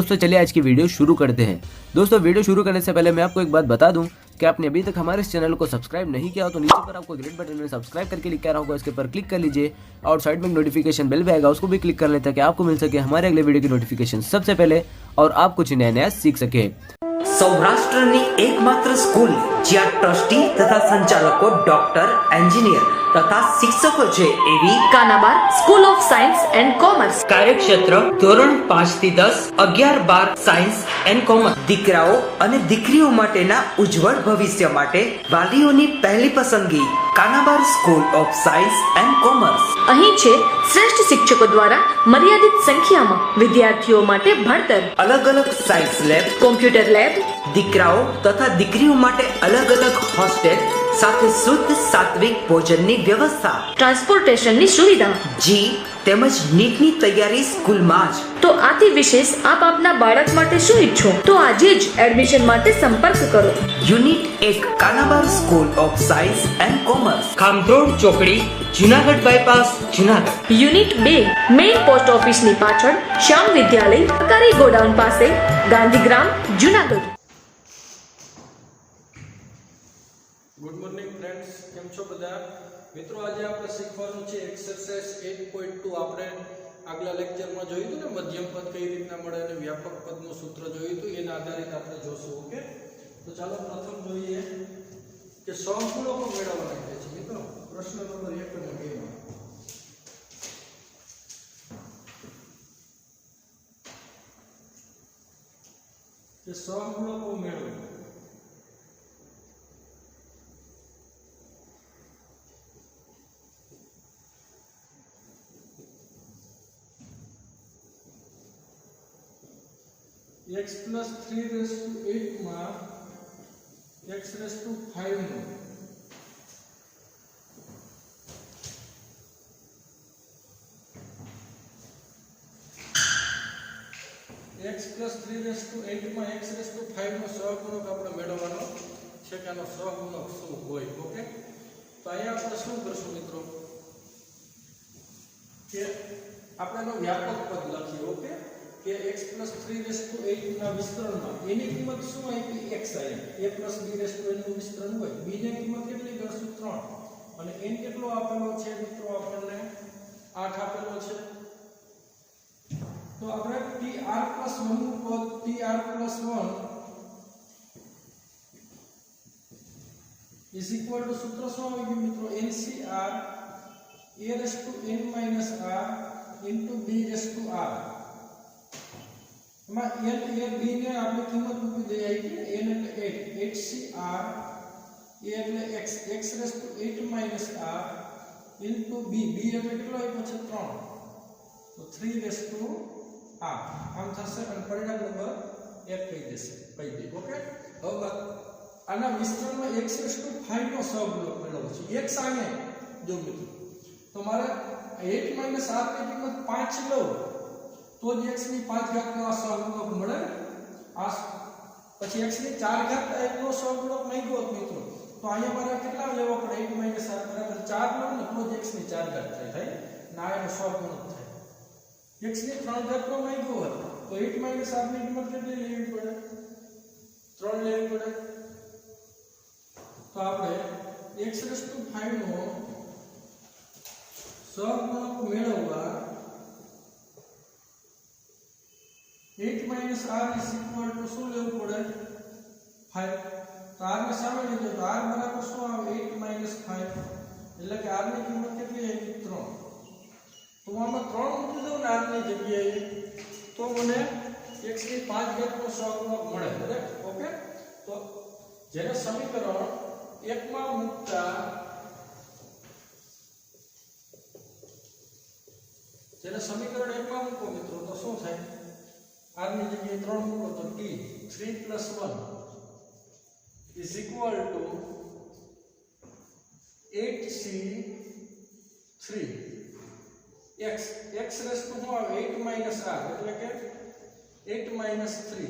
दोस्तों चलिए आज की वीडियो शुरू करते हैं। दोस्तों वीडियो शुरू करने से पहले मैं आपको एक बात बता दूं कि आपने अभी तक हमारे इस चैनल को सब्सक्राइब नहीं किया हो तो नीचे पर आपको ग्रीन बटन में सब्सक्राइब करके लिखा रहा होगा, इसके ऊपर क्लिक कर लीजिए और साइड में नोटिफिकेशन बेल भी आएगा, उसको भी क्लिक कर लें ताकि आपको मिल सके हमारे अगले वीडियो की नोटिफिकेशन सबसे पहले और आप कुछ नया सीख सके। સૌરાષ્ટ્રની એકમાત્ર સ્કૂલ જ્યાં ટ્રસ્ટી તથા સંચાલકો ડોક્ટર, એન્જિનિયર તથા શિક્ષકો છે એવી Kanabar school of science and commerce કાર્યક્ષેત્ર ધોરણ 5 થી 10, 11-12 સાયન્સ એન્ડ કોમર્સ। દીકરાઓ અને દીકરીઓ માટેના ઉજ્જવળ ભવિષ્ય માટે વાલીઓની પહેલી પસંદગી Kanabar school of science and commerce. અહીં છે શ્રેષ્ઠ શિક્ષકો દ્વારા મર્યાદિત સંખ્યામાં વિદ્યાર્થીઓ માટે ભણતર, અલગ અલગ સાયન્સ લેબ, કોમ્પ્યુટર લેબ, દીકરાઓ તથા દીકરીઓ માટે અલગ અલગ હોસ્ટેલ સાથે શુદ્ધ સાત્વિક ભોજનની વ્યવસ્થા, ટ્રાન્સપોર્ટેશનની સુવિધા, જી તેમજ નીટની તૈયારી સ્કૂલમાં જ। તો આથી વિશેષ આપ આપના બાળક માટે શું ઈચ્છો તો આજે જ એડમિશન માટે સંપર્ક કરો। Unit 1 Kanabar school of science and commerce, Khamrod ચોકડી, Junagadh bypass, Junagadh. Unit 2 main post ઓફિસની પાછળ, શ્યામ વિદ્યાલય, સરકારી ગોડાઉન પાસે, Gandhigram, Junagadh. Good morning friends, केम छो बधा मित्रों। आज आपणे शीखवानुं छे एक्सरसाइज 8.2। आपणे આગલા લેક્ચરમાં જોયું હતું ને મધ્યમ પદ કઈ રીતના મળે અને વ્યાપક પદનું સૂત્ર જોયું હતું, એના આધારિત આપણે જોશું। ઓકે, તો ચાલો પ્રથમ જોઈએ કે સહગુણકો મેળવવાના કહે છે મિત્રો। પ્રશ્ન નંબર 1 અને 2 માં કે સહગુણકો મેળવો। x plus 3 raised to 8 માં x raised to 5 no x plus 3 raised to 8 માં x raised to 5 નો સહગુણક આપણે મેળવવાનો છે કે આનો સહગુણક શું હોય। ઓકે, તો અહીંયા આપણે શું કરશું મિત્રો કે આપણે આનો વ્યાપક પદ લખીએ। ઓકે, કે x plus 3 raised to 8 ના વિસ્તરણમાં એની કિંમત શું આપી x આવી, a plus b raised to n નું વિસ્તરણ હોય, b ની કિંમત કેટલી ગણશું 3 અને n કેટલો આપેલો છે મિત્રો, આપણને 8 આપેલો છે। તો આપણે tr plus 1 નું પદ tr plus 1 is equal to સૂત્ર શું આવી ગયું મિત્રો, ncr a raised to n minus r into b raised to r। માં n a b ને આપણે કિંમત મૂકી દઈએ આવી કે n એટલે 8 8cr a એટલે x x raised to 8 minus r into b b એટલે કેટલો આપ્યો છે 3 તો 3 raised to r આમ થશે અને પરિણામ નંબર 1 કહી દેશે કહી દે। ઓકે, હવે આના વિસ્તરણમાં x raised to 5 નો સહગુણક મેળવવો છે। x આને જો મિત્રો તો મારે 8 minus r ની કિંમત 5 લઉં તો જ x ની 5 ઘાતનો આ સહગુણક મળે। આ પછી x ની 4 ઘાત નો સહગુણક નહીં ગોત મિત્રો તો અહીંયા મારે કેટલા લેવો પડે, 8 minus r બરાબર 4 લો ને તો જ x ની 4 ઘાત થાય ના એનો સહગુણક થાય। x ની 3 ઘાતનો નહીં ગોત તો 8 minus r ની કિંમત કેટલી લેવી પડે, 3 લેવી પડે। તો આપણે x raised to 5 નો સહગુણક મેળવવા 8 minus r is equal to શું લેવું પડે 5। તો r ને સામે લીધો તો r બરાબર શું આવે 8 minus 5 એટલે કે r ની કિંમત કેટલી આવી 3। તો આમાં 3 મૂકી દઉં ને r ની જગ્યાએ તો મને x ની 5 ઘાતનો સહગુણક મળે બરાબર। ઓકે, તો જેને સમીકરણ 1 માં મૂકતા જેને સમીકરણ 1 માં મૂકો મિત્રો તો શું થાય, r ની જગ્યાએ 3 મૂકો તો t 3 plus 1 is equal to 8c3 x x raised to 8 minus r એટલે કે 8 minus 3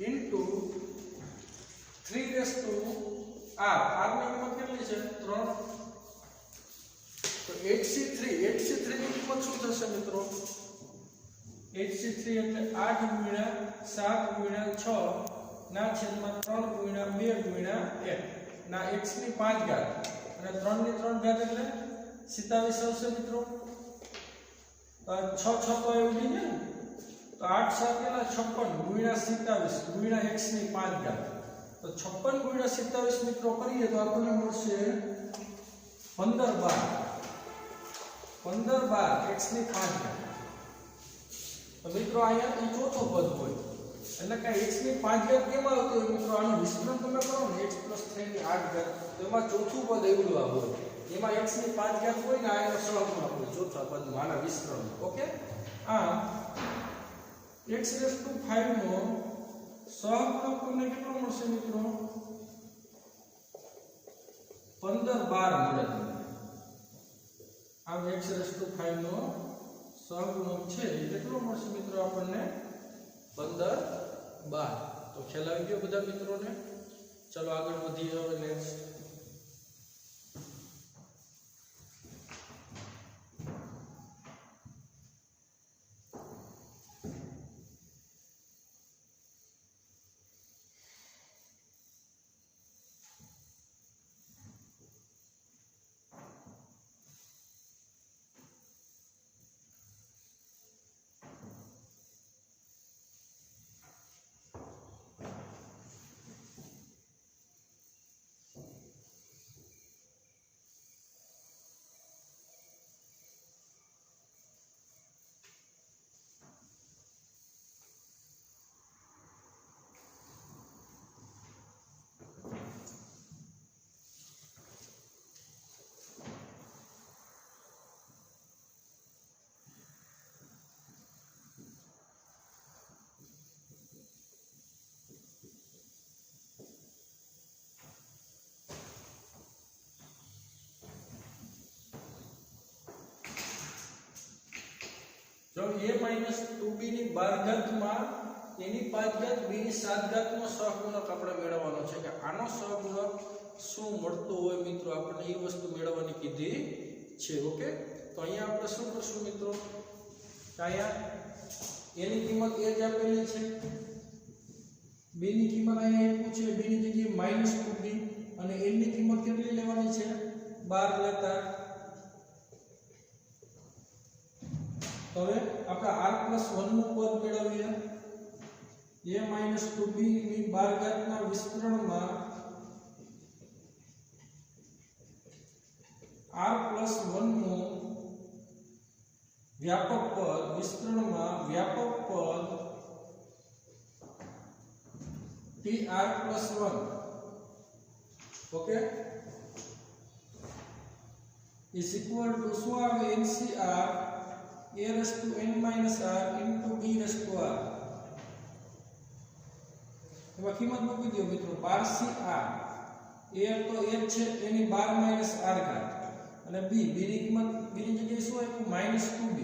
into 3 raised to r r ની કિંમત કેટલી છે 3 તો 8c3 ની કિંમત શું થશે મિત્રો HC3 એટલે 8 ગુણ્યા 7 ગુણ્યા 6 ના છેદમાં 3 ગુણ્યા 2 ગુણ્યા 1 ના x ની 5 ઘાત અને 3 ની 3 ઘાત એટલે 27 આવશે મિત્રો. 6 6 તો એવું નહીં ને, તો 8 7 કેટલા 56 ગુણ્યા 27 ગુણ્યા x ની 5 ઘાત. તો 56 ગુણ્યા 27 મિત્રો કરીએ તો આપણને મળશે 15 12 x ની 5 ઘાત. તો મિત્રો અહીંયા એ ચોથો પદ હોય એટલે કે x ની 5 ઘાત કેમ આવતી હોય મિત્રો? આનું વિસ્તરણ તમે કરો ને x + 3 ની 8 ઘાત, તો એમાં ચોથું પદ એવું હોય, એમાં x ની 5 ઘાત હોય ને આ એનો સહગુણક હોય ચોથા પદમાં આના વિસ્તરણ. ઓકે, આ x⁵ નો સહગુણક તમને કેટલો મળશે મિત્રો? 15 12 મળે તમને. આ x⁵ નો સહગુણક છે એ કેટલો મળશે મિત્રો આપણને? 15 12. તો ખ્યાલ આવી ગયો બધા મિત્રોને? ચલો આગળ વધીએ હવે નેક્સ્ટ. જો a - 2b ની 12 ઘાતમાં એની 5 ઘાત b ની 7 ઘાતનો સહગુણક આપણે મેળવવાનો છે કે આનો સહગુણક શું મળતો હોય મિત્રો, આપણે એ વસ્તુ મેળવવાની કીધી છે. ઓકે, તો અહીંયા આપણે શું કરશું મિત્રો? અહીંયા a ની કિંમત a જ આપેલી છે, b ની કિંમત અહીંયા આપ્યું છે, b ની જગ્યાએ -2b અને n ની કિંમત કેટલી લેવાની છે? 12 લેતા. હવે આપણે r+1 નું પદ મેળવીએ. a - 2b ની 12 ઘાતના વિસ્તરણમાં r+1 નું વ્યાપક પદ વિસ્તરણમાં વ્યાપક પદ tr+1. Okay, is equal to શું આવે? NCR a⁻n - r into b⁻r. એમાં કિંમત મૂકી દો મિત્રો. 12cr a તો a છે એની 12 - r ઘાત અને b ની કિંમત b ની જગ્યાએ શું આપ્યું? -2b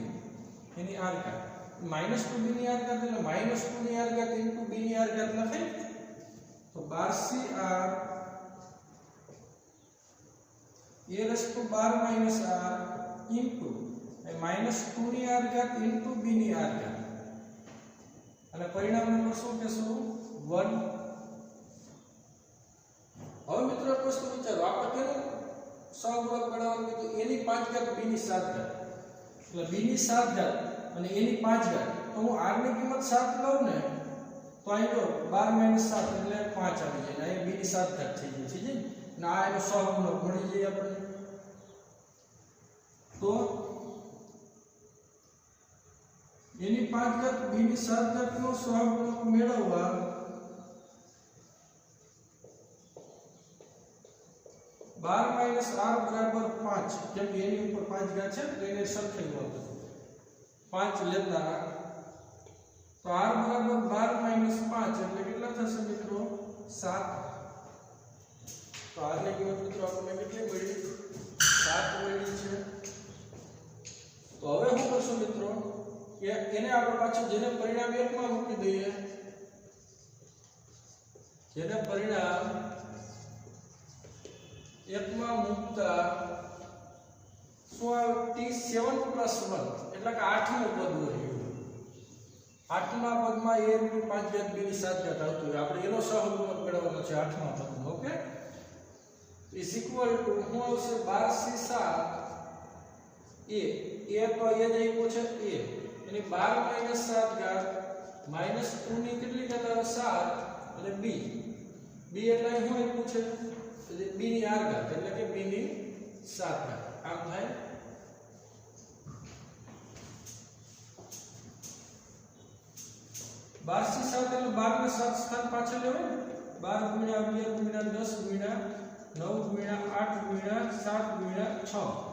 એની r ઘાત. -2b ની r ઘાત એટલે -2 ની r ઘાત into b ની r ઘાત લખે. તો 12cr a⁻12 - r into -2 ની r ઘાત into b ની r ઘાત અને પરિણામ નંબર શું કહેશું? 1. હવે મિત્રો એક વસ્તુ વિચારો, આપણે કેનું સહગુણક મેળવવાનું કીધું? a ની 5 ઘાત b ની 7 ઘાત એટલે b ની 7 ઘાત અને a ની 5 ઘાત. તો હું r ની કિંમત 7 લઉં ને તો અહીં જો 12 - 7 એટલે 5 આવી જાય. અહીં b ની 7 ઘાત થઈ જાય છે ને આ એનો સહગુણક મળી જાય આપણને. તો એની 5 ઘાત b ની 7 ઘાતનો સહગુણક મેળવવા 12 - r બરાબર 5. કેમ કે એની ઉપર 5 ઘાત છે તો એને સરખાવ્યું હતું 5 લેતા. તો r બરાબર 12 - 5 એટલે કેટલા થશે મિત્રો? 7. તો r ની કિંમત મિત્રો આપણને કેટલી મળી? 7 મળી છે. તો હવે શું કરશું મિત્રો? એને આપણે પાછું જેને પરિણામ 1 માં મૂકી દઈએ, જેને પરિણામ 1 માં મૂકતા શું આવે? t7 + 1 એટલે કે 8મું પદ હોય. આઠમા પદમાં a ની 5 ઘાત b ની 7 ઘાત આવતું હોય આપણે એનો સહગુણક મેળવવાનો છે આઠમા પદનો ઓકે ઇઝ ઇક્વલ ટુ શું આવશે 12c7 a તો a જ આપ્યો છે a એની 12 - 7 ઘાત માઈનસ 2 ની કેટલી ઘાત આવે 7 અને b એટલે અહીં શું આપ્યું છે b ની r ઘાત એટલે કે b ની 7 ઘાત આમ થાય 12c7 એટલે 12 ને 7 સ્થાન પાછળ લેવાય ને 12 * 11 * 10 * 9 * 8 * 7 * 6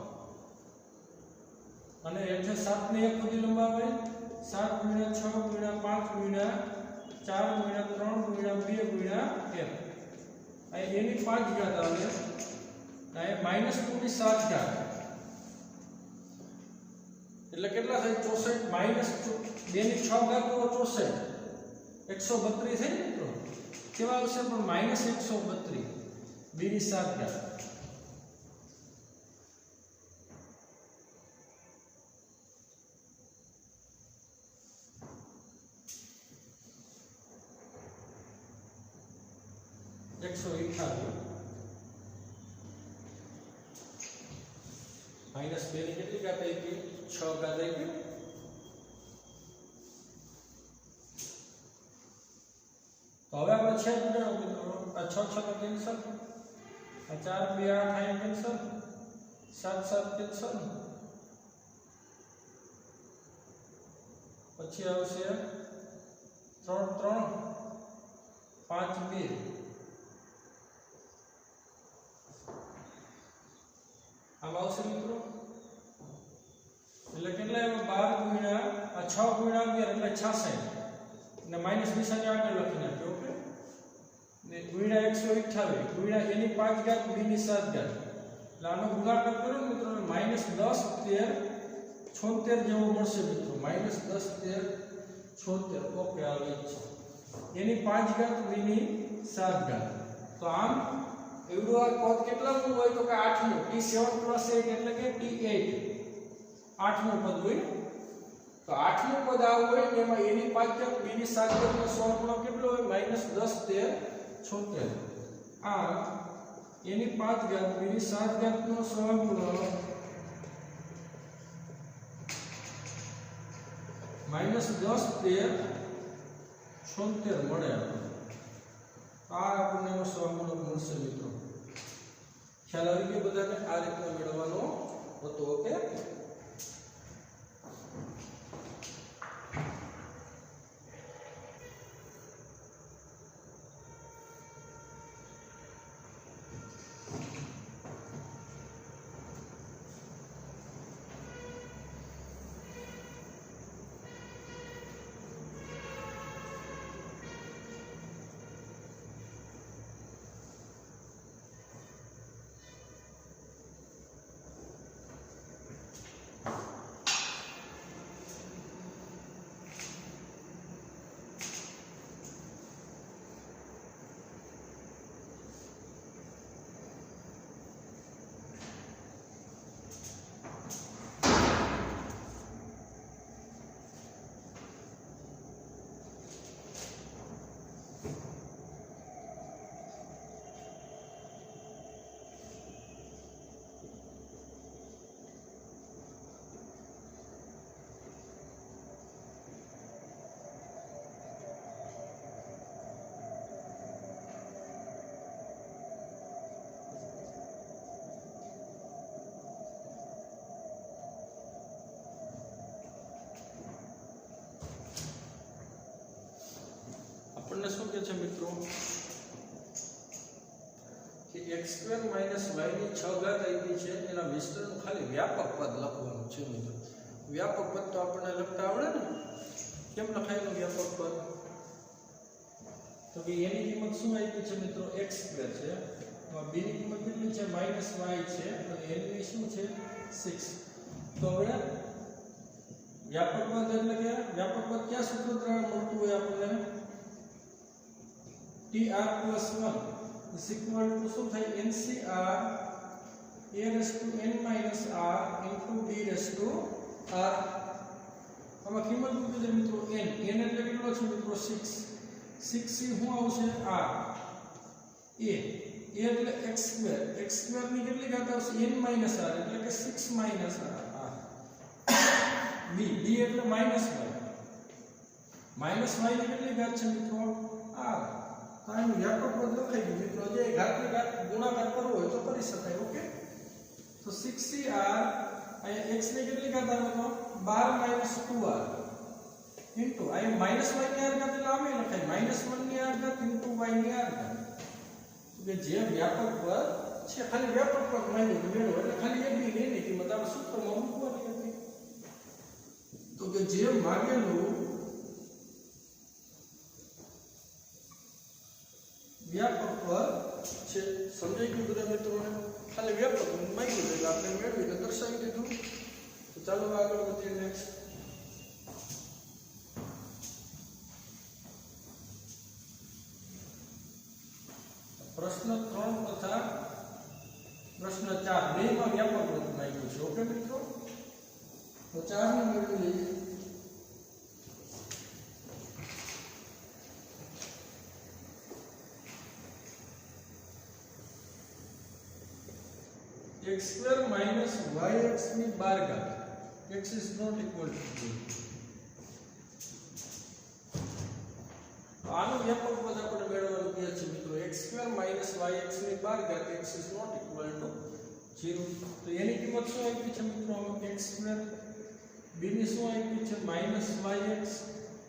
અને એટલે 7 ને 1 સુધી લંબાવાય 7 * 6 * 5 * 4 * 3 * 2 * 1 અહીં એની 5 ઘાત આવે અહીં -2 ની 7 ઘાત એટલે કેટલા થાય 64 -2 ની 6 ઘાત તો 64 132 થાય ને મિત્રો કેવા આવશે પણ -132 b ની 7 ઘાત -2 ની કેટલી ઘાત આવી ગઈ 6 ઘાત આવી ગઈ તો હવે આપણે છેદ મેળવો મિત્રો આ 6 6 તો કેન્સલ આ 4 2 8 અહીં કેન્સલ 7 7 કેન્સલ પછી આવશે 3 3 5 2 આમ આવશે મિત્રો એટલે કેટલા આવ્યા 12 * 6 * 11 એટલે 66 અને માઈનસ નિશાની આગળ લખી નાખ્યો ઓકે ને ગુણ્યા 128 ગુણ્યા એની 5 ઘાત b ની 7 ઘાત એટલે આનો ગુણાકાર કરો મિત્રો -10 13 76 જેવો મળશે મિત્રો -10 13 76 ઓકે આવે છે એની 5 ઘાત b ની 7 ઘાત તો આમ એવડું આ પદ કેટલાનું હોય તો કે 8નું t7 + 8 એટલે કે t8 8નું પદ હોય તો 8નું પદ આવું હોય ને એમાં એની 5 ઘાત b ની 7 ઘાત નો સહગુણક કેટલો હોય -10 13 76 આ એની 5 ઘાત b ની 7 ઘાત નો સહગુણક -10 13 76 મળે આ આપણને એનો સહગુણક મળશે મિત્રો ખ્યાલ આવી ગયો બધાને આ રીતના મેળવવાનો હતો ઓકે આપણને શું કહે છે મિત્રો કે x² - y ની 6 ઘાત આવી છે એના વિસ્તરણનું ખાલી વ્યાપક પદ લખવાનું છે મિત્રો વ્યાપક પદ તો આપણને લખતા આવડે ને કેમ લખાયેલું વ્યાપક પદ તો કે એની કિંમત શું આવી છે મિત્રો x² છે b ની કિંમત કેટલી છે -y છે અને n ની શું છે 6 તો હવે વ્યાપક પદ એટલે કે વ્યાપક પદ ક્યાં સૂત્ર દ્વારા મળતું હોય આપણને tr + 1 is equal to શું થાય ncr a raised to n minus r into d raised to r આમાં કિંમત મૂકી દે મિત્રો n એટલે કેટલો છે મિત્રો 6 6 થી શું આવશે r a એટલે x² ની કેટલી ઘાત આવશે n - r એટલે કે 6 - r b એટલે -y ની કેટલી ઘાત છે મિત્રો r તો આનું વ્યાપક પદ લખાઈ ગયું મિત્રો જે ઘાતની ઘાત ગુણાકાર કરવો હોય તો કરી શકાય ઓકે તો 6 r અહીંયા x ની કેટલી ઘાત આવે તો 12 - 2r ઇન્ટુ અહીંયા -y ની r ઘાત એટલે આમે લખાય -1 ની r ઘાત ઇન્ટુ y ની r ઘાત કે જે વ્યાપક પદ છે ખાલી વ્યાપક પદ માંગ્યું મેળવો એટલે ખાલી એક ની એની કિંમત આપણે સૂત્રમાં મૂકવાની હતી તો કે જે માંગેલું વ્યાપક પદ છે સમજાઈ ગયું બધા મિત્રોને ખાલી વ્યાપક માંગ્યું એટલે આપણે મેળવીને દર્શાવી દીધું તો ચાલો આગળ વધીએ નેક્સ્ટ પ્રશ્ન 3 તથા પ્રશ્ન 4 બેમાં વ્યાપક પદ માંગ્યું છે ઓકે મિત્રો તો 4 ને મેળવી લઈએ x² - yx ની 12 ઘાત x is not equal to 0 આનું વ્યાપક પદ આપણે મેળવવાનું કહે છે મિત્રો x² - yx ની 12 ઘાત x is not equal to 0 તો એની કિંમત શું આપી છે મિત્રો x² b ની શું આપી છે -yx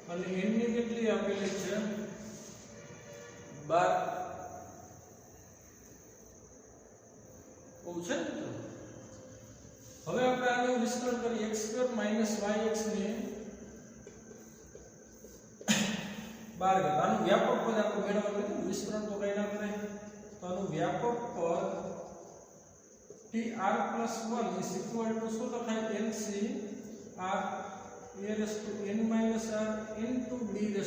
અને n ની કેટલી આપેલી છે 12 છે મિત્રો હવે આપણે આનું વિસ્તરણ કરીએ x² - yx ને 12 ઘાત આનું વ્યાપક પદ આપણે મેળવવાનું હતું વિસ્તરણ તો કઈ ના કરે તો આનું વ્યાપક પદ tr+1 શું લખાય nc r a n - r into b r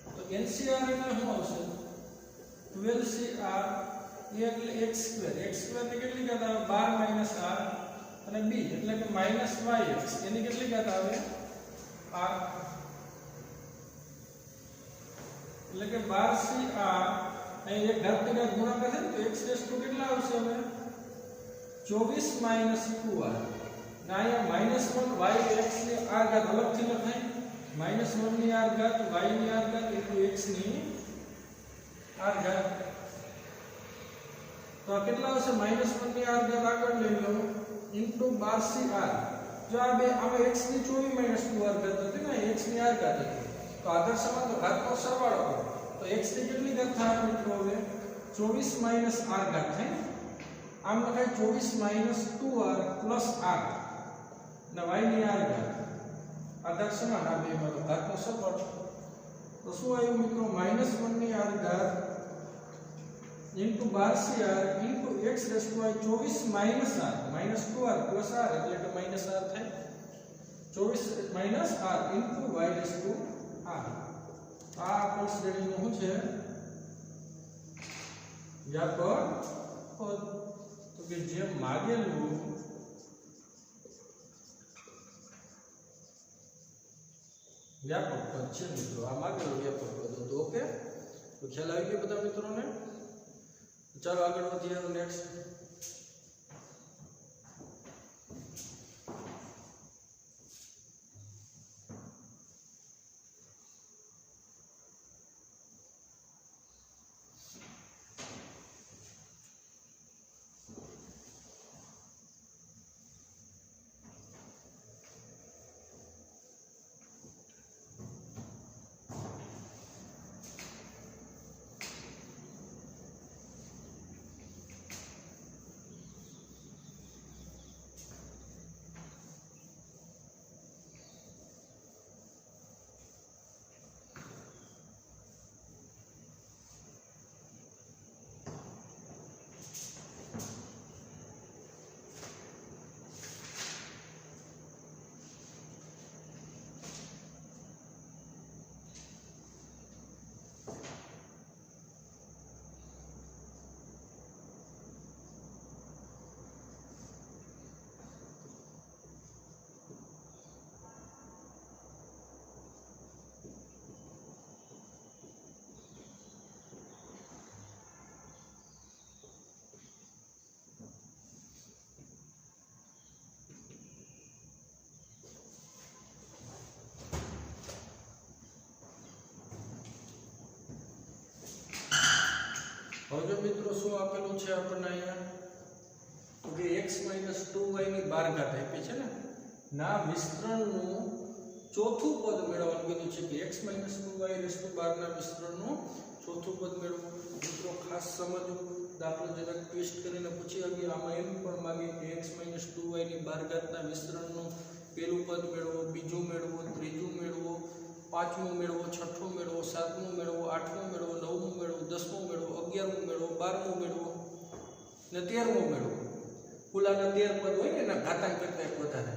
તો ncr એટલે શું આવશે 12cr a એટલે x² ની કેટલી ઘાત આવે 12 - r અને b એટલે કે -yx એની કેટલી ઘાત આવે r એટલે કે 12cr અહીં એક ઘાતની ઘાત ગુણાકાર છે તો x તો કેટલા આવશે હવે 24 - 2r ના અહીંયા -1 yx ની r ઘાત અલગથી લખાય -1 ની r ઘાત y ની r ઘાત x ની r ઘાત તો આ કેટલા આવશે -1 ની r ઘાત આગળ લઈ લો ઇન્ટુ 12cr જો આ બે આમાં x ની 24 - 2r ઘાત હતી ને x ની r ઘાત હતી તો આધાર સમાન તો ઘાતનો સરવાળો કરો તો x ની કેટલી ઘાત થાય મિત્રો હવે 24 - r ઘાત થાય આમ લખાય 24 - 2r + r અને y ની r ઘાત આધાર સમાન આ બેમાં તો ઘાતનો સરવાળો તો શું આવ્યું મિત્રો -1 ની r ઘાત into 12cr into x raised to 24 minus r minus 2r plus r એટલે કે minus r થાય 24 minus r into y raised to r આ આપણ શ્રેણીનું શું છે વ્યાપક પદ તો કે જે માગેલું વ્યાપક પદ છે મિત્રો આ માગેલું વ્યાપક પદ હતું ઓકે તો ખ્યાલ આવી ગયો બધા મિત્રોને ચાલો આગળ વધીએ નેક્સ્ટ હવે જો મિત્રો શું આપેલું છે આપણને અહીંયા તો કે x - 2y ની બારઘાત આપી છે ને ના વિસ્તરણનું ચોથું પદ મેળવવાનું કીધું છે કે x - 2y12 ના વિસ્તરણનું ચોથું પદ મેળવવું. મિત્રો ખાસ સમજો, દાખલો જરાક ટ્વિસ્ટ કરીને પૂછી આવી, આમાં એમ પણ માંગે કે x - 2y ની બારઘાતના વિસ્તરણનું પહેલું પદ મેળવો, બીજું મેળવો, ત્રીજું મેળવો, પાંચમું મેળવો, છઠ્ઠું મેળવો, સાતમું મેળવો, આઠમું મેળવો, નવમું મેળવો, 10મું મેળવો, 11મું મેળવો, 12મું મેળવો ને 13મું મેળવો. કુલાના 13 પદ હોય ને એના ઘાતાંક કરતા એક વધારે.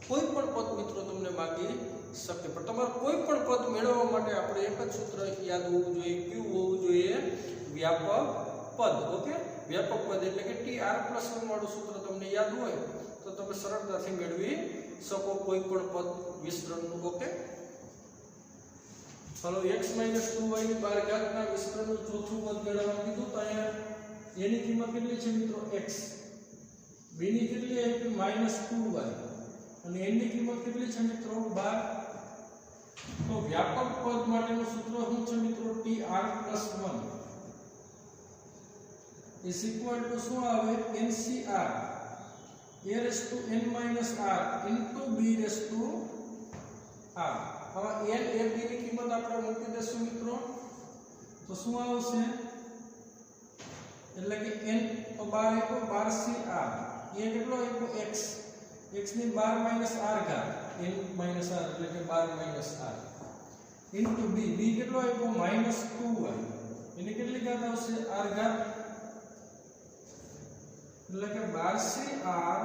કોઈ પણ પદ મિત્રો તમને માગી શકે, પણ તમારે કોઈ પણ પદ મેળવવા માટે આપણે એક જ સૂત્ર યાદ હોવું જોઈએ. કયું હોવું જોઈએ? વ્યાપક પદ. ઓકે, વ્યાપક પદ એટલે કે TR+1 વાળું સૂત્ર તમને યાદ હોય તો તમે સરળતાથી મેળવી શકો કોઈ પણ પદ વિસ્તરણનું. ઓકે, ચાલો x - 2y ની બારઘાતના વિસ્તરણનું ચોથું પદ મેળવવા કીધું તો અહીંયા એની કિંમત કેટલી છે મિત્રો? x. b ની કેટલી આવી? -2y. અને n ની કિંમત કેટલી છે મિત્રો? 12. તો વ્યાપક પદ માટેનું સૂત્ર શું છે મિત્રો? TR+1 is equal to શું આવે? NCR a⁻n−r into b⁻r. હવે n a b ની કિંમત આપણે મૂકી દઈશું મિત્રો તો શું આવશે? એટલે કે n તો 12 12cr, a કેટલો આપ્યો? x, x ની 12 - r ઘાત, n - r એટલે કે 12 - r into b, b કેટલો આપ્યો? -2y, એની કેટલી ઘાત આવશે? r ઘાત, એટલે કે 12cr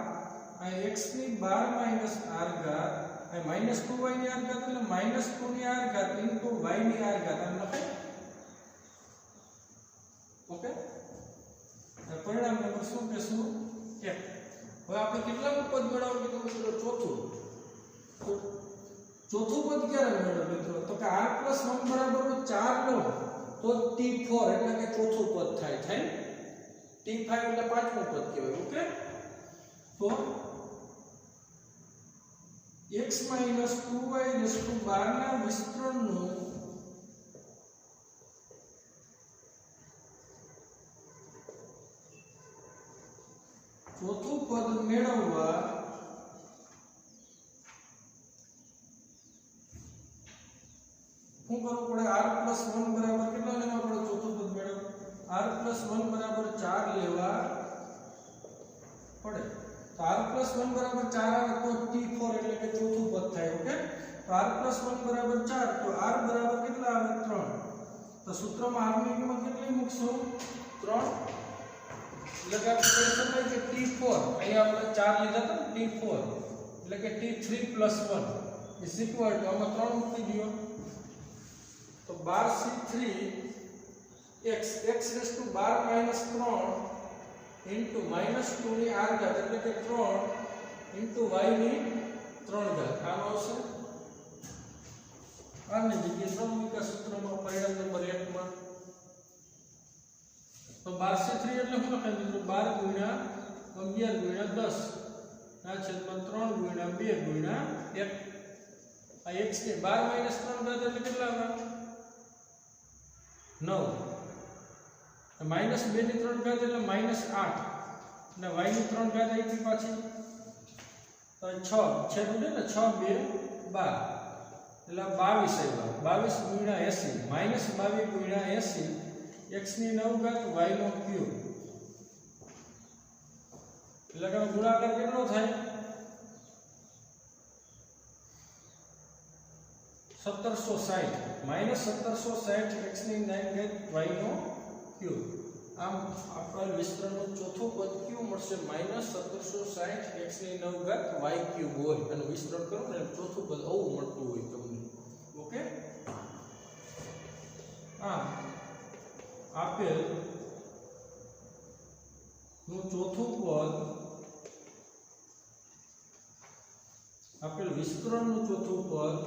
આ x ની 12 - r ઘાત આ -2y ની r ઘાત એટલે -2 ની r ઘાત into y ની r ઘાત આમ લખાય. ઓકે, પરિણામ નંબર શું કહેશું? 1. હવે આપણે કેટલામું પદ મેળવવું કીધું મિત્રો? ચોથું. તો ચોથું પદ ક્યારે મેળવો મિત્રો? તો કે r+1 બરાબર 4 લો તો t4 એટલે કે ચોથું પદ થાય. t5 એટલે પાંચમું પદ કહેવાય. ઓકે, તો x - 2y12 ના વિસ્તરણનું ચોથું પદ મેળવવા શું કરવું પડે? r+1 બરાબર કેટલા લેવા પડે? ચોથું પદ મેળવવા r+1 બરાબર 4 લેવા પડે. તો r+1 બરાબર 4 આવે તો t4 એટલે કે ચોથું પદ થાય. ઓકે, તો r+1 બરાબર 4 તો r બરાબર કેટલા આવે? 3. તો સૂત્રમાં r ની કિંમત કેટલી મૂકશું? 3. એટલે કે આપણે કહી શકાય કે t4 અહીંયા આપણે 4 લીધા હતા ને, t4 એટલે કે t3+1 ઇઝ ઇક્વલ ટુ આમાં 3 મૂકી દો તો 12c3 x x⁻12 - 3 into -2 ની r ઘાત એટલે કે 3 into y ની 3 ઘાત. આમ આવશે. આની જગ્યાએ 3 મૂક્યા સૂત્રમાં પરિણામ નંબર 1 માં. તો 12c3 એટલે શું લખાય મિત્રો? 12 * 11 * 10 ના છેદમાં 3 * 2 * 1. આ x ને 12 - 3 ઘાત એટલે કેટલા આવે? 9. -2 ની 3 ઘાત એટલે -8 અને y ની 3 ઘાત આવી પાછી તો 6 છેદ ઉડે ને 6 2 12 એટલે 22 આવ્યા. 22 * 80 -22 * 80 x ની 9 ઘાત y નો ક્યુબ એટલે કે ગુણાકાર કેટલો થાય? 1760 -1760 x ની 9 ઘાત y નો ક્યુબ. આમ આપણા વિસ્તરણનું ચોથું પદ ક્યુ મળશે? -1760 x ની 9 ઘાત y ક્યુબ હોય અને વિસ્તરણ કરો ને ચોથું પદ આવું મળતું હોય તમને. ઓકે, આપેલ નું ચોથું પદ, આપેલ વિસ્તરણનું ચોથું પદ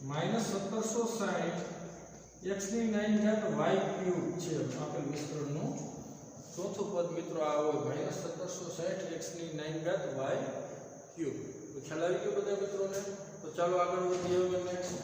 -1760 x ની 9 ઘાત y ક્યુબ છે. આપેલ વિસ્તરણનું ચોથું પદ મિત્રો આ હોય -1760 x ની 9 ઘાત y ક્યુબ. ખ્યાલ આવી ગયો બધા મિત્રોને? તો ચાલો આગળ વધીએ હવે નેક્સ્ટ.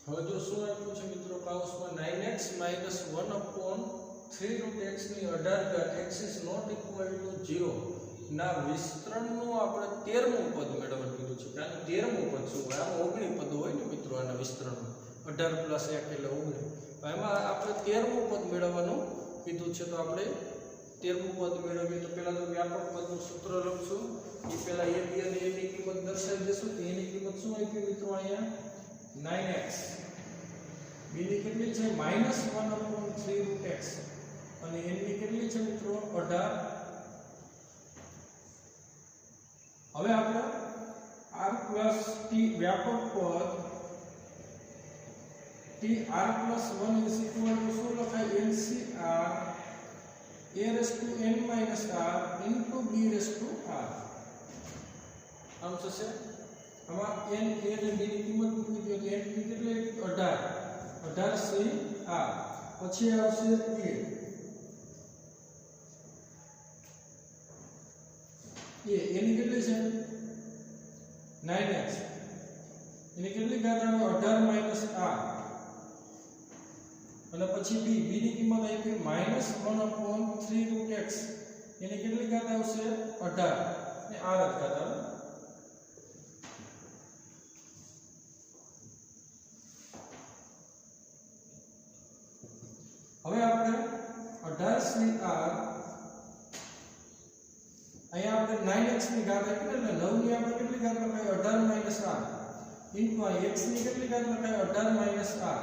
હવે જો શું આપ્યું છે મિત્રો કૌંસમાં 9x - 1/3√x ની 18 x is not equal to 0 ના વિસ્તરણનું આપણે 13મું પદ મેળવવાનું કીધું છે. કારણ 13મું પદ શું હોય? આમાં 19 પદ હોય ને મિત્રો આના વિસ્તરણનું. 18 + 1 એટલે 19. તો એમાં આપણે 13મું પદ મેળવવાનું કીધું છે. તો આપણે 13મું પદ મેળવીએ તો પહેલા તો વ્યાપક પદનું સૂત્ર લખશું. એ પહેલા a b અને a ની કિંમત દર્શાવી દેશું. તો એની કિંમત શું આપી મિત્રો અહીંયા 9x. b ની કેટલી છે? -1/3√x. અને n ની કેટલી છે મિત્રો? 18. હવે આપણે r + t વ્યાપક પદ t r + 1 is equal to શું લખાય? LCR a⁻n - r into b⁻r. આમ થશે. આમાં n a અને b ની કિંમત મૂકી દો. n ની કેટલી? 18 18 c r. પછી આવશે a એની કેટલી છે? 9x. એની કેટલી ઘાત આવે? 18 - r. અને પછી b ની કિંમત આપી -1/3√x. એની કેટલી ઘાત આવશે? 18 ને r જ ઘાત આવે. હવે આપણે 18 c r અહીંયા આપણે 9x ની ઘાત આપી એટલે 9 ની આપણે કેટલી ઘાત લખાય? 18 - r ઇન્ટુ આ x ની કેટલી ઘાત લખાય? 18 - r.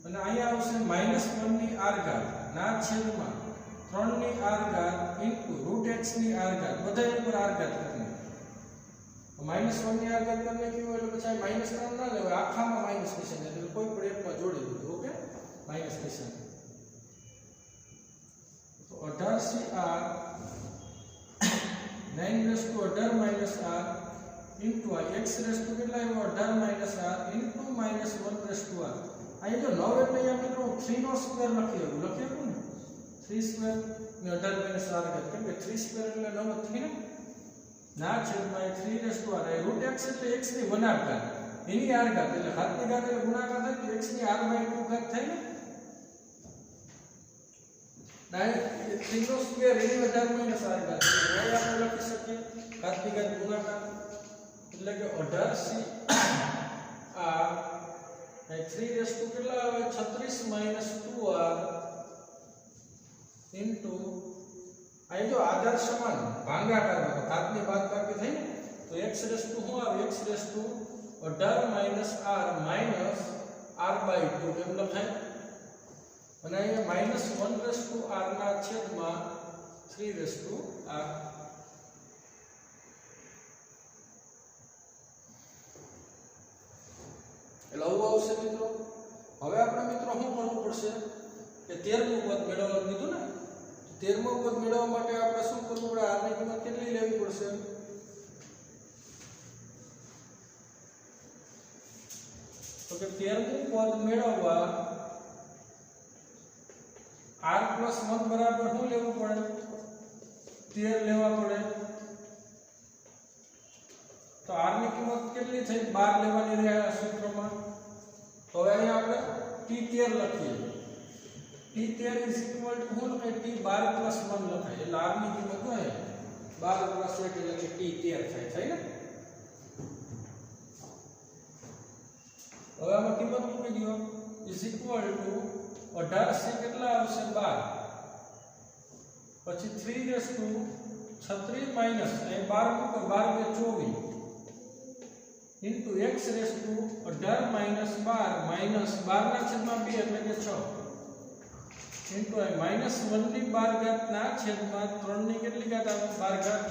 અને અહીંયા આવશે -1 ની r ઘાત ના છેદમાં 3 ની r ઘાત ઇન્ટુ √x ની r ઘાત. બધા ઉપર r ઘાત કરી -1 ની r ઘાત કરીને કેવું એટલે પછી -3 ના લેવાય. આખામાં માઈનસ નિશાન એટલે કોઈ પણ એકમાં જોડી દીધું. ઓકે, માઈનસ નિશાન. તો 18 c r 9 - 18 - r ઇન્ટુ આ x કેટલા આવ્યો? 18 - r ઇન્ટુ -1 r. અહીં જો 9 એટલે અહીંયા મિત્રો 3 નો સ્ક્વેર લખી આવ્યું ને 3 સ્ક્વેર ને 18 - r ઘાત. કેમ કે 3 સ્ક્વેર એટલે 9 જ થઈ ને. ના છેદમાં 3 r. √x એટલે x ની 1/2 ઘાત. એની r ઘાત એટલે ઘાતની ઘાત એટલે ગુણાકાર થાય તો x ની r/2 ઘાત થાય ને. ડાયરેક્ટ 3 નો સ્ક્વેર એની 18 - r ઘાત. એટલે આપણે લખી શકીએ ઘાતની ઘાત ગુણાકાર એટલે કે 18 c r 3 કેટલા આવે? 36 - 2r ઇન્ટુ અહીં જો આધાર સમાન ભાગાકારમાં તો ઘાતની બાદબાકી થઈ તો x શું આવે? x 18 - r માઈનસ r/2 એમ લખાય. અને અહીંયા -1/r ના છેદમાં 3/r. 9 આવશે મિત્રો। હવે આપણે મિત્રો શું કરવું પડશે કે 13મું પદ મેળવવા કીધું ને, 13મું પદ મેળવવા માટે આપણે શું કરવું પડે? r ની કિંમત કેટલી લેવી પડશે? તો કે 13મું પદ મેળવવા r + 1 બરાબર શું લેવું પડે? 13 લેવા પડે। તો r ની કિંમત કેટલી થઈ? 12 લેવાની રહે આ સૂત્રમાં। તો હવે અહીં આપણે t13 લખીએ। t13 શું લખાય? t12 + 1 લખાય, એટલે r ની કિંમત હોય 12 + 1 એટલે કે t13 થાય, થઈ ને? હવે આમાં કિંમત મૂકી દો = 18 કેટલા આવશે? 12 પછી 3 માઈનસ અહીં 12 મૂકો, 12 × 24 ઇન્ટુ x = 18 માઈનસ 12 માઈનસ 12/2 એટલે કે 6 ઇન્ટુ અહીં -1 ની 12 ઘાત ના છેદમાં 3 ની કેટલી ઘાત આવે? 12 ઘાત।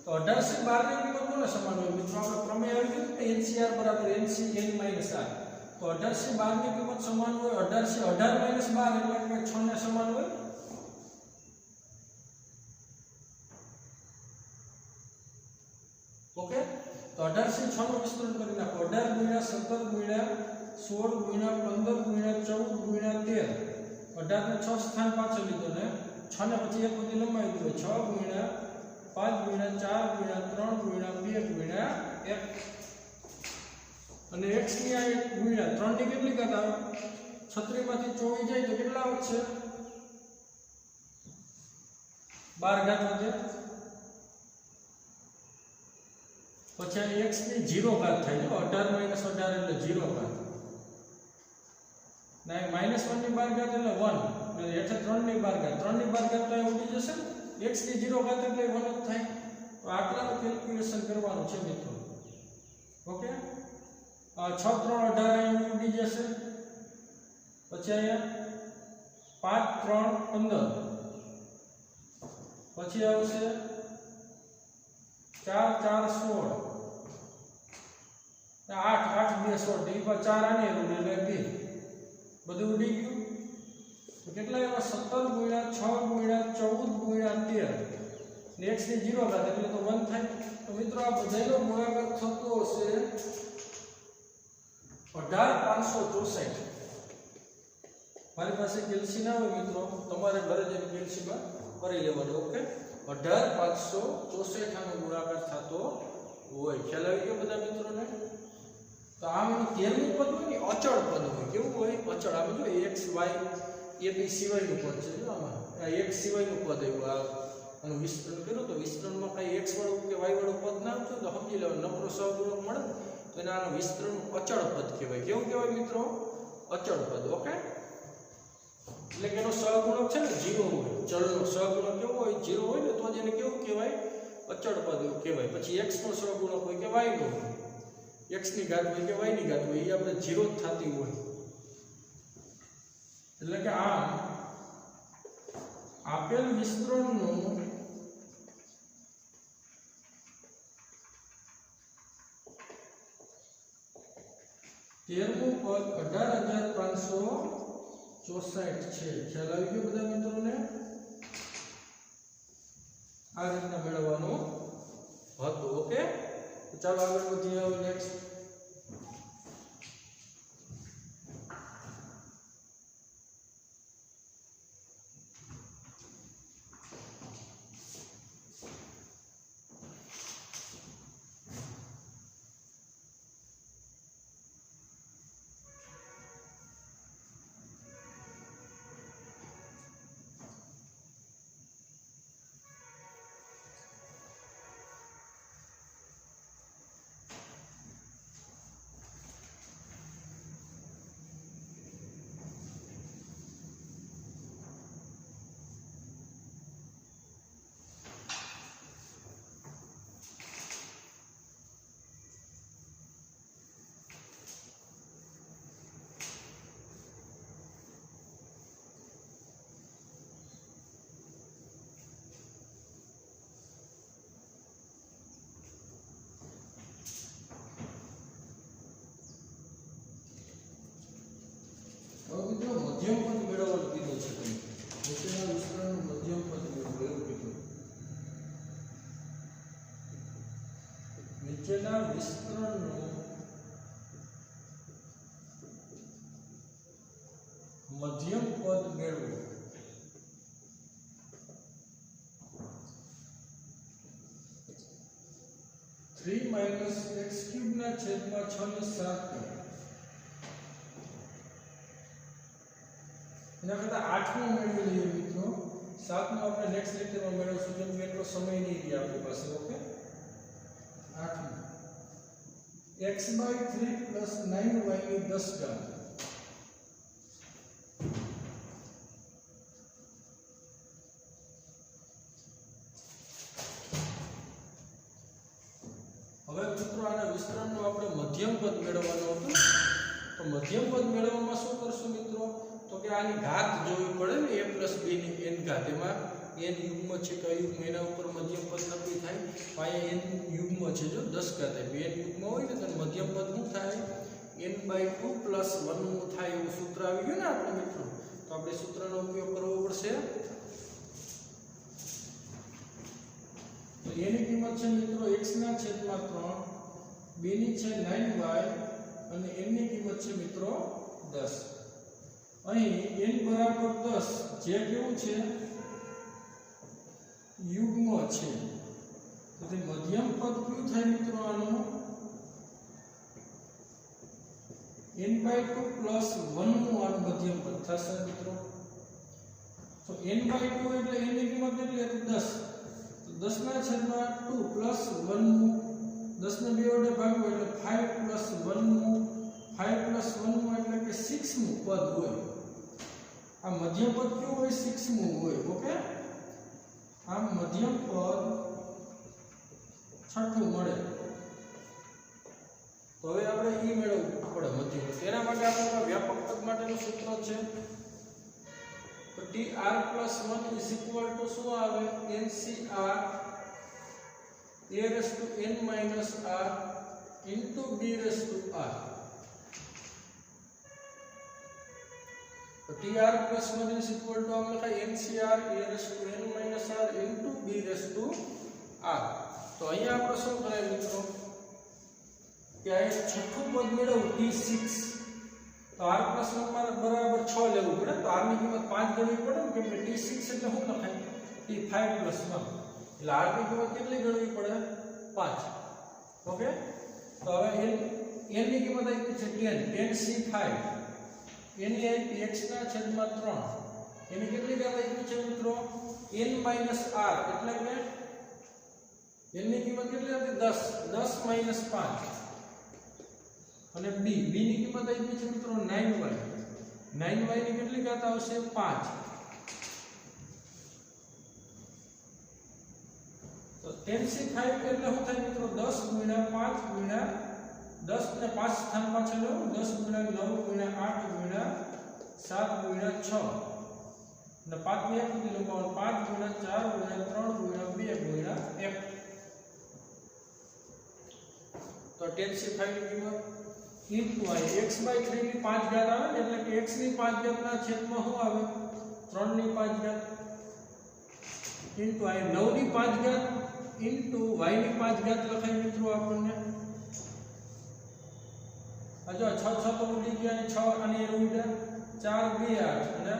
તો 18 થી 12 ની કિંમત કોને સમાન હોય મિત્રો? આપણે પ્રમેય આવી ગયું કે NCR બરાબર NC n - r। તો 18 થી 12 ની કિંમત સમાન હોય 18 થી 18 - 12 એટલે કે 6 ને સમાન હોય। ઓકે, તો 18 થી 6 નું વિસ્તરણ કરી નાખો। 18 × 17 × 16 × 15 × 14 × 13 18 ને 6 સ્થાન પાછળ લીધો ને 6 ને પછી એક બધી લંબાઈ દો 6 × 5 × 4 × 3 × 2 × 1 અને x ની આ 1 × 3 ની કેટલી ઘાત આવે? 36 માંથી 24 જાય તો કેટલા વધશે? 12 ઘાત વધે। પછી આ x ની 0 ઘાત થાય, 18 - 18 એટલે 0 ઘાત ના -1 ની 12 ઘાત એટલે 1 અને હેઠળ 3 ની 12 ઘાત 3 ની 12 ઘાત તો ઉડી જશે ને, x ની 0 ઘાત એટલે 1 જ થાય। તો આટલાનું કેલ્ક્યુલેશન કરવાનું છે મિત્રો। ઓકે, 6 × 3 = 18 અહીં ઉડી જશે। પછી અહીંયા 5 × 3 = 15 પછી આવશે 4 × 4 = 16 8 × 2 = 16 એ 4 આને એટલે 2 બધું ઉડી ગયું। તો કેટલા એવા 17 × 6 × 14 × 13 ને x ની 0 ઘાત એટલે તો 1 થાય। તો મિત્રો આ બધાયનો ગુણાકાર થતો હશે 18564। મારી પાસે કેલ્સી ના હોય મિત્રો, તમારે ઘરે જઈને કેલ્સીમાં કરી લેવાનું। ઓકે, 18564 આનો ગુણાકાર થતો હોય। ખ્યાલ આવી ગયો બધા મિત્રોને? તો આમ 13મું પદ હોય ને અચળ પદ હોય। કેવું હોય? અચળ। આમ જો x y a b સિવાયનું પદ છે, જો આમાં આ x સિવાયનું પદ આવ્યું। આનું વિસ્તરણ કર્યું તો વિસ્તરણમાં કઈ x વાળું કે y વાળું પદ ના આવતું તો સમજી લેવાનું, નકરો સહગુણક મળે તો એને આનું વિસ્તરણ અચળ પદ કહેવાય। કેવું કહેવાય મિત્રો? અચળ પદ। ઓકે, એટલે કે એનો સહગુણક છે ને 0 હોય। ચલનો સહગુણક કેવો હોય? 0 હોય ને તો જ એને કેવું કહેવાય? અચળ પદ કહેવાય। પછી x નો સહગુણક હોય કે y નો હોય, x ની ઘાત હોય કે y ની ઘાત હોય, એ આપણે 0 જ થતી હોય। એટલે કે આપેલ વિસ્તરણનું તેરમું પદ 18564 છે। ખ્યાલ આવી ગયો બધા મિત્રોને? આ રીતના મેળવવાનું હતું। ઓકે, તો ચાલો આગળ વધીએ। હવે નેક્સ્ટ પદનો મધ્યમ પદ મેળવવાનું કીધું છે તમે નીચેના વિસ્તરણનું મધ્યમ પદ મેળવો એવું કીધું નીચેના વિસ્તરણનું મધ્યમ પદ મેળવો 3 - x³ ના છેદમાં 6 ને 7 એના કરતા 8મો મેળવી લઈએ મિત્રો 7મો આપણે નેક્સ્ટ લેક્ચરમાં મેળવશું કેમ કે એટલો સમય નહીં રહે આપણી પાસે ઓકે 8મો x/3 + 9y ની 10 ઘાત હવે મિત્રો આના વિસ્તરણનો આપણે મધ્યમ પદ મેળવવાનો હતો તો મધ્યમ પદ મેળવવામાં શું કરશું મિત્રો તો કે આની ઘાત જોવી પડે ને a + b ની n ઘાત એમાં n યુગ્મ છે કે અયુગ્મ એના ઉપર મધ્યમ પદ નક્કી થાય પાયા n યુગ્મ છે જો 10 ઘાત n યુગ્મ હોય ને તો મધ્યમ પદ શું થાય n/2 + 1 નું થાય એવું સૂત્ર આવી ગયું ને આપણે મિત્રો તો આપણે સૂત્રનો ઉપયોગ કરવો પડશે તો એની કિંમત છે મિત્રો x ના છેદમાં 3 b ની છે 9y અને n ની કિંમત છે મિત્રો 10 અહીં n બરાબર 10 જે કેવું છે યુગ્મ છે તો તે મધ્યમ પદ કયું થાય મિત્રો આનું n/2 + 1 નું આનું મધ્યમ પદ થશે મિત્રો તો n/2 એટલે n ની કિંમત કેટલી હતી 10 10 ના છેદમાં 2 + 1 નું 10 ને 2 વડે ભાગવું એટલે 5 + 1 નું 5 + 1 નું એટલે કે 6મું પદ હોય આ મધ્યમ પદ કેવું હોય 6મું હોય ઓકે આ મધ્યમ પદ છઠ્ઠું મળે તો હવે આપણે ઈ મેળવવું પડે મધ્યમ તેના માટે આપણે વ્યાપક પદ માટેનું સૂત્ર છે તો tr + 1 = શું આવે ncr a⁻n r * br તો tr + 1 = આમ લખાય ncr a⁻n r * br તો અહીંયા આપણે શું કરાય મિત્રો કે આ છઠ્ઠું પદ મેળવવું t6 તો r + 1 માં બરાબર 6 લેવું પડે તો r ની કિંમત 5 ગણવી પડે ને કેમ કે t6 એટલે શું લખાય t5 + 1 એટલે r ની કિંમત કેટલી ગણવી પડે 5 ઓકે તો હવે n ની કિંમત આપી છે 10 10c5 n ની આપી x ના છેદમાં 3 એની કેટલી ઘાત આપી છે મિત્રો n - r એટલે કે n ની કિંમત કેટલી હતી 10 10 - 5 અને b ની કિંમત આપી છે મિત્રો 9y 9y ની કેટલી ઘાત આવશે 5 તો 10c5 એટલે શું થાય મિત્રો 10 × 5 × 10 ને 5 સ્થાન પાછળ લો 10 × 9 × 8 × 7 × 6 અને 5 ની આકૃતિ લંબાવો 5 × 4 × 3 × 2 × 1 તો 10c5 ની કિંમત into x/3 ની 5 ઘાત આવે ને એટલે કે x ની 5 ઘાત ના છેદમાં શું આવે 3 ની 5 ઘાત into 9 ની 5 ઘાત into y ની 5 ઘાત લખાય મિત્રો આપણને આ જો 6 6 તો ઉડી ગયા 6 અને એ ઉડ્યા 4 2 8 અને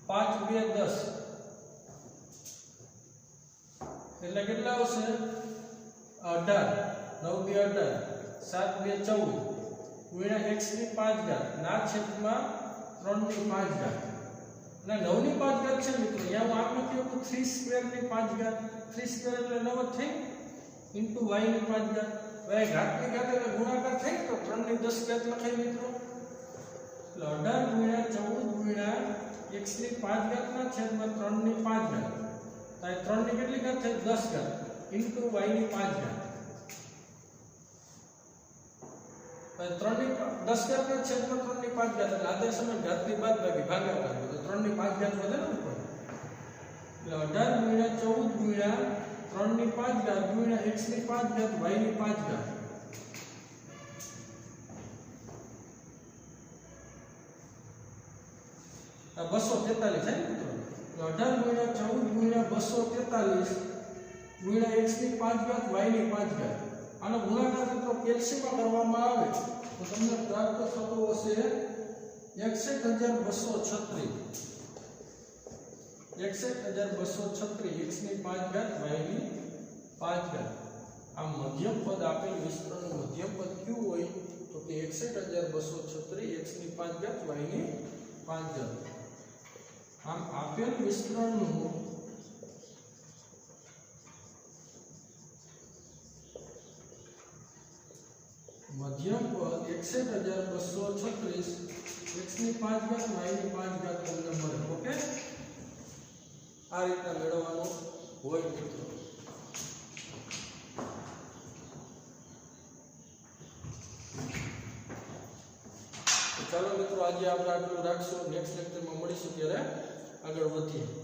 5 2 10 એટલે કેટલા આવશે 18 9 2 18 7 2 14 ગુણ્યા x ની 5 ઘાત ના છેદમાં 3 ની 5 ઘાત અને 9 ની 5 ઘાત છે મિત્રો અહીંયા હું આપ લખ્યું 3² ની 5 ઘાત 3² એટલે 9 જ થાય ઇન્ટુ y ની 5 ઘાત હવે ઘાતની ઘાત એટલે ગુણાકાર થાય તો 3 ની 10 ઘાત લખાય મિત્રો એટલે 18 ગુણ્યા 14 ગુણ્યા x ની 5 ઘાત ના છેદમાં 3 ની 5 ઘાત તો આ 3 ની કેટલી ઘાત થાય 10 ઘાત ઇન્ટુ y ની 5 ઘાત 3 ની 10 ઘાત ના છેદમાં 3 ની 5 ઘાત એટલે આધા સમય ઘાતની બાદબાકી ભાગાકાર તો 3 ની 5 ઘાત વધે ને ઉપર એટલે 18 ગુણ્યા 14 ગુણ્યા 3 ની 5 ઘાત ગુણ્યા x ની 5 ઘાત y ની 5 ઘાત 243 है મિત્રો 18 गुण્યા 14 गुण્યા 243 गुण્યા x ની 5 ઘાત y ની 5 ઘાત આનો ગુણાકાર મિત્રો કેલ્સીમાં કરવામાં આવે તો તમને પ્રાપ્ત થતો હશે 61236 61236 x ની 5 ઘાત y ની 5 ઘાત આ મધ્યમ પદ આપેલ વિસ્તરણનું મધ્યમ પદ કયું હોય તો કે 61236 x ની 5 ઘાત y ની 5 ઘાત આમ આપેલ વિસ્તરણનું मध्यम पद 61236 x ની 5 ઘાત y ની 5 ઘાત તમને મળે ઓકે આ રીતના મેળવવાનું હોય મિત્રો તો ચાલો મિત્રો આજે આપણે આટલું રાખશું નેક્સ્ટ લેક્ચરમાં મળીશું ત્યારે આગળ વધીએ